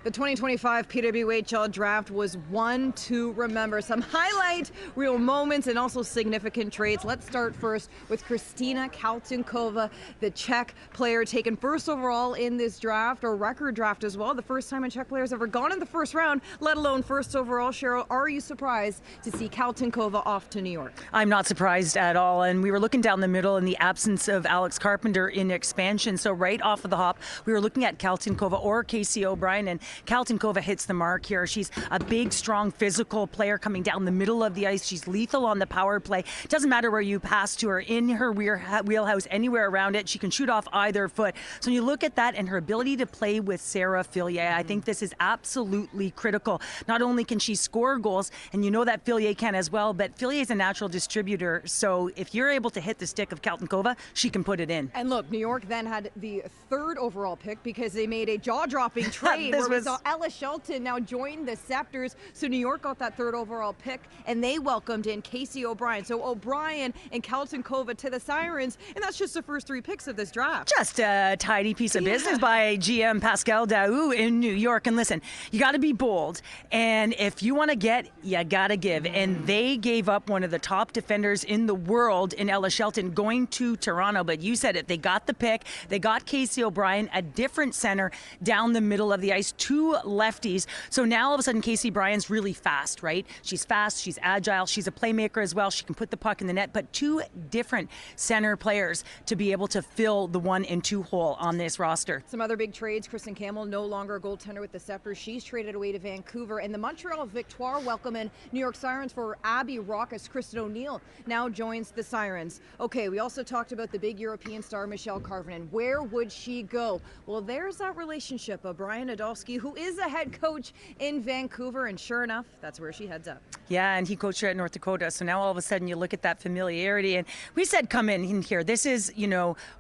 The 2025 PWHL Draft was one to remember. Some highlight real moments and also significant trades. Let's start first with Kristyna Kaltinkouva, the Czech player taken first overall in this draft, or record draft as well. The first time a Czech player has ever gone in the first round, let alone first overall. Cheryl, are you surprised to see Kaltinkouva off to New York? I'm not surprised at all. And we were looking down the middle in the absence of Alex Carpenter in expansion. So right off of the hop, we were looking at Kaltinkouva or Casey O'Brien, and Kaltinkouva hits the mark here. She's a big, strong, physical player coming down the middle of the ice. She's lethal on the power play. Doesn't matter where you pass to her, in her wheelhouse, anywhere around it. She can shoot off either foot. So when you look at that and her ability to play with Sarah Fillier, I think this is absolutely critical. Not only can she score goals, and you know that Fillier can as well, but Fillier is a natural distributor. So if you're able to hit the stick of Kaltinkouva, she can put it in. And look, New York then had the third overall pick because they made a jaw-dropping trade where we saw Shelton now joined the Sceptres. So New York got that third overall pick, and they welcomed in Casey O'Brien. So O'Brien and Kaltinkouva to the Sirens, and that's just the first three picks of this draft. Just a tidy piece of business by GM Pascal Daou in New York. And listen, you got to be bold, and if you want to get, you got to give. And they gave up one of the top defenders in the world in Shelton going to Toronto. But you said it, they got the pick. They got Casey O'Brien, a different center down the middle of the ice, two lefties. So now all of a sudden Casey Bryan's really fast, right? She's fast, she's agile, she's a playmaker as well. She can put the puck in the net, but two different center players to be able to fill the 1 and 2 hole on this roster. Some other big trades. Kristen Campbell, no longer a goaltender with the Sceptres. She's traded away to Vancouver. And the Montreal Victoire welcome in New York Sirens for Abby Rockus. Kristen O'Neill now joins the Sirens. Okay, we also talked about the big European star Michelle Carvinen. Where would she go? Well, there's that relationship of Brian Adolski, who is a head coach in Vancouver, and sure enough, that's where she heads up. Yeah, and he coached her at North Dakota. So now all of a sudden you look at that familiarity, and we said come in here. This is,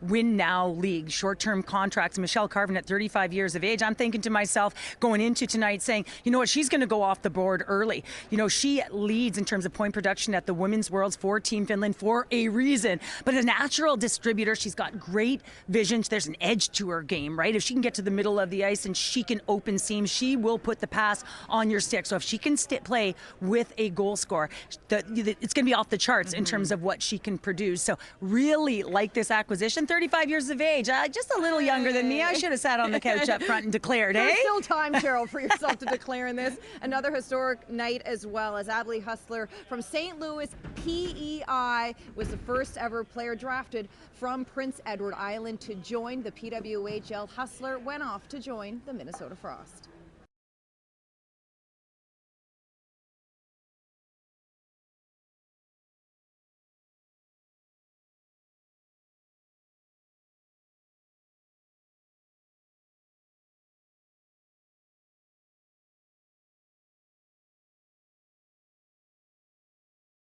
win now league, short-term contracts. Michelle Carvin at 35 years of age. I'm thinking to myself going into tonight saying, you know what, she's going to go off the board early. She leads in terms of point production at the Women's Worlds for Team Finland for a reason. But a natural distributor, she's got great vision. There's an edge to her game, right? If she can get to the middle of the ice and she can open seams, she will put the pass on your stick. So if she can play with a goal scorer, it's going to be off the charts in terms of what she can produce. So really like this acquisition. 35 years of age, just a little younger than me. I should have sat on the couch up front and declared, There's still time, Cheryl, for yourself to declare in this. Another historic night as well, as Abby Hustler from St. Louis PEI was the first ever player drafted from Prince Edward Island to join the PWHL. Hustler went off to join the Minnesota Frost.